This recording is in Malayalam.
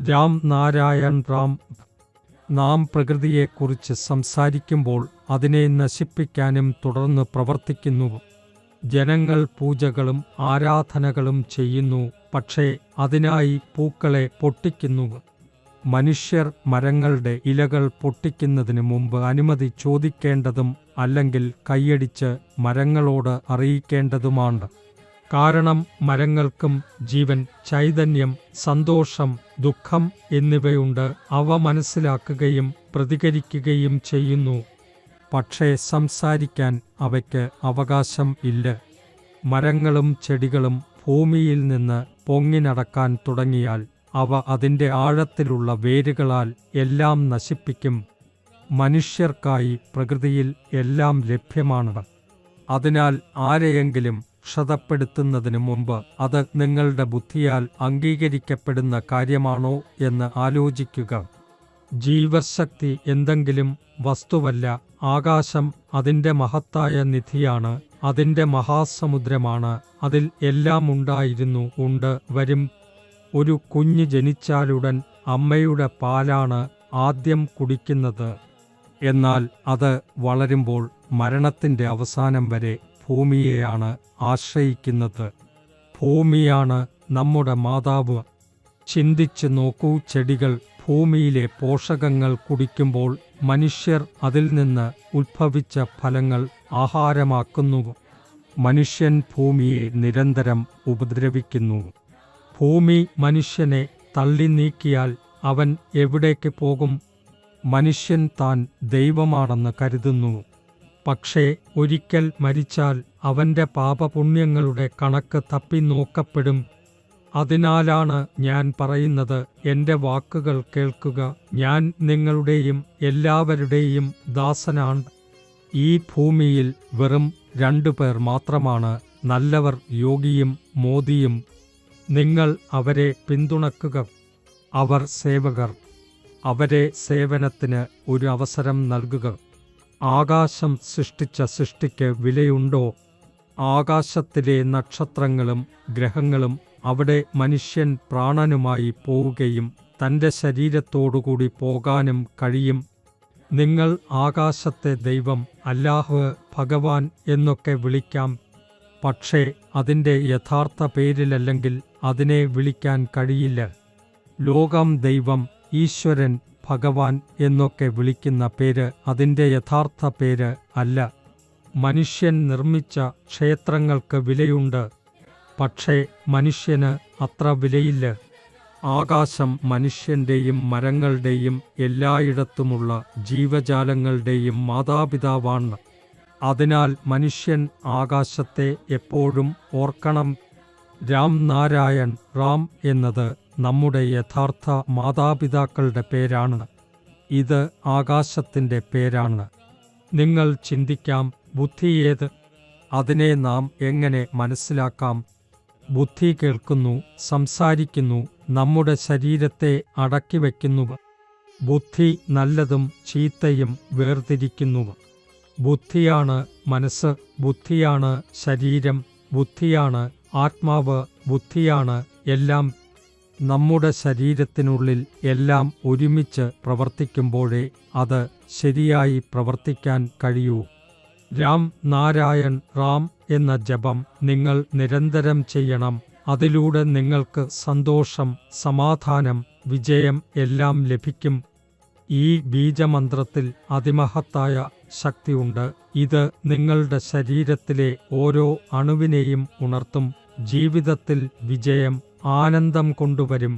രാം നാരായൺ റാം. നാം പ്രകൃതിയെക്കുറിച്ച് സംസാരിക്കുമ്പോൾ അതിനെ നശിപ്പിക്കാനും തുടർന്ന് പ്രവർത്തിക്കുന്നു. ജനങ്ങൾ പൂജകളും ആരാധനകളും ചെയ്യുന്നു, പക്ഷേ അതിനായി പൂക്കളെ പൊട്ടിക്കുന്നു. മനുഷ്യർ മരങ്ങളുടെ ഇലകൾ പൊട്ടിക്കുന്നതിന് മുമ്പ് അനുമതി ചോദിക്കേണ്ടതും അല്ലെങ്കിൽ കൈയടിച്ച് മരങ്ങളോട് അറിയിക്കേണ്ടതുമാണ്. കാരണം മരങ്ങൾക്കും ജീവൻ, ചൈതന്യം, സന്തോഷം, ദുഃഖം എന്നിവയുണ്ട്. അവ മനസ്സിലാക്കുകയും പ്രതികരിക്കുകയും ചെയ്യുന്നു. പക്ഷേ സംസാരിക്കാൻ അവയ്ക്ക് അവകാശം ഇല്ല. മരങ്ങളും ചെടികളും ഭൂമിയിൽ നിന്ന് പൊങ്ങി നടക്കാൻ തുടങ്ങിയാൽ അവ അതിൻ്റെ ആഴത്തിലുള്ള വേരുകളാൽ എല്ലാം നശിപ്പിക്കും. മനുഷ്യർക്കായി പ്രകൃതിയിൽ എല്ലാം ലഭ്യമാണ്. അതിനാൽ ആരെയെങ്കിലും ക്ഷതപ്പെടുത്തുന്നതിനു മുമ്പ് അത് നിങ്ങളുടെ ബുദ്ധിയാൽ അംഗീകരിക്കപ്പെടുന്ന കാര്യമാണോ എന്ന് ആലോചിക്കുക. ജീവശക്തി എന്തെങ്കിലും വസ്തുവല്ല. ആകാശം അതിൻ്റെ മഹത്തായ നിധിയാണ്, അതിൻ്റെ മഹാസമുദ്രമാണ്. അതിൽ എല്ലാം ഉണ്ടായിരുന്നു, ഉണ്ട്, വരും. ഒരു കുഞ്ഞ് ജനിച്ചാലുടൻ അമ്മയുടെ പാലാണ് ആദ്യം കുടിക്കുന്നത്. എന്നാൽ അത് വളരുമ്പോൾ മരണത്തിൻ്റെ അവസാനം വരെ ഭൂമിയെയാണ് ആശ്രയിക്കുന്നത്. ഭൂമിയാണ് നമ്മുടെ മാതാവ്. ചിന്തിച്ചു നോക്കൂ, ചെടികൾ ഭൂമിയിലെ പോഷകങ്ങൾ കുടിക്കുമ്പോൾ മനുഷ്യർ അതിൽ നിന്ന് ഉത്ഭവിച്ച ഫലങ്ങൾ ആഹാരമാക്കുന്നു. മനുഷ്യൻ ഭൂമിയെ നിരന്തരം ഉപദ്രവിക്കുന്നു. ഭൂമി മനുഷ്യനെ തള്ളി നീക്കിയാൽ അവൻ എവിടേക്ക് പോകും? മനുഷ്യൻ താൻ ദൈവമാണെന്ന് കരുതുന്നു. പക്ഷേ ഒരിക്കൽ മരിച്ചാൽ അവൻ്റെ പാപപുണ്യങ്ങളുടെ കണക്ക് തപ്പി നോക്കപ്പെടും. അതിനാലാണ് ഞാൻ പറയുന്നത്, എൻ്റെ വാക്കുകൾ കേൾക്കുക. ഞാൻ നിങ്ങളുടെയും എല്ലാവരുടെയും ദാസനാണ്. ഈ ഭൂമിയിൽ വെറും 2 പേർ മാത്രമാണ് നല്ലവർ, യോഗിയും മോദിയും. നിങ്ങൾ അവരെ പിന്തുണക്കുക. അവർ സേവകർ. അവരെ സേവനത്തിന് ഒരു അവസരം നൽകുക. ആകാശം സൃഷ്ടിച്ച സൃഷ്ടിക്ക് വിലയുണ്ടോ? ആകാശത്തിലെ നക്ഷത്രങ്ങളും ഗ്രഹങ്ങളും അവിടെ മനുഷ്യൻ പ്രാണനുമായി പോവുകയും തൻ്റെ ശരീരത്തോടുകൂടി പോകാനും കഴിയും. നിങ്ങൾ ആകാശത്തെ ദൈവം, അല്ലാഹ്, ഭഗവാൻ എന്നൊക്കെ വിളിക്കാം. പക്ഷേ അതിൻ്റെ യഥാർത്ഥ പേരിലല്ലെങ്കിൽ അതിനെ വിളിക്കാൻ കഴിയില്ല. ലോകം ദൈവം, ഈശ്വരൻ, ഭഗവാൻ എന്നൊക്കെ വിളിക്കുന്ന പേര് അതിൻ്റെ യഥാർത്ഥ പേര് അല്ല. മനുഷ്യൻ നിർമ്മിച്ച ക്ഷേത്രങ്ങൾക്ക് വിലയുണ്ട്, പക്ഷേ മനുഷ്യന് അത്ര വിലയില്ല. ആകാശം മനുഷ്യൻ്റെയും മരങ്ങളുടെയും എല്ലായിടത്തുമുള്ള ജീവജാലങ്ങളുടെയും മാതാപിതാവാണ്. അതിനാൽ മനുഷ്യൻ ആകാശത്തെ എപ്പോഴും ഓർക്കണം. രാം നാരായൺ റാം എന്നത് നമ്മുടെ യഥാർത്ഥ മാതാപിതാക്കളുടെ പേരാണ്. ഇത് ആകാശത്തിൻ്റെ പേരാണ്. നിങ്ങൾ ചിന്തിക്കാം, ബുദ്ധി ഏത്? അതിനെ നാം എങ്ങനെ മനസ്സിലാക്കാം? ബുദ്ധി കേൾക്കുന്നു, സംസാരിക്കുന്നു, നമ്മുടെ ശരീരത്തെ അടക്കിവെക്കുന്നു. ബുദ്ധി നല്ലതും ചീത്തയും വേർതിരിക്കുന്നു. ബുദ്ധിയാണ് മനസ്സ്, ബുദ്ധിയാണ് ശരീരം, ബുദ്ധിയാണ് ആത്മാവ്, ബുദ്ധിയാണ് എല്ലാം. നമ്മുടെ ശരീരത്തിനുള്ളിൽ എല്ലാം ഒരുമിച്ച് പ്രവർത്തിക്കുമ്പോഴേ അത് ശരിയായി പ്രവർത്തിക്കാൻ കഴിയൂ. രാം നാരായൺ റാം എന്ന ജപം നിങ്ങൾ നിരന്തരം ചെയ്യണം. അതിലൂടെ നിങ്ങൾക്ക് സന്തോഷം, സമാധാനം, വിജയം എല്ലാം ലഭിക്കും. ഈ ബീജമന്ത്രത്തിൽ അതിമഹത്തായ ശക്തിയുണ്ട്. ഇത് നിങ്ങളുടെ ശരീരത്തിലെ ഓരോ അണുവിനെയും ഉണർത്തും, ജീവിതത്തിൽ വിജയം, ആനന്ദം കൊണ്ടുവരും.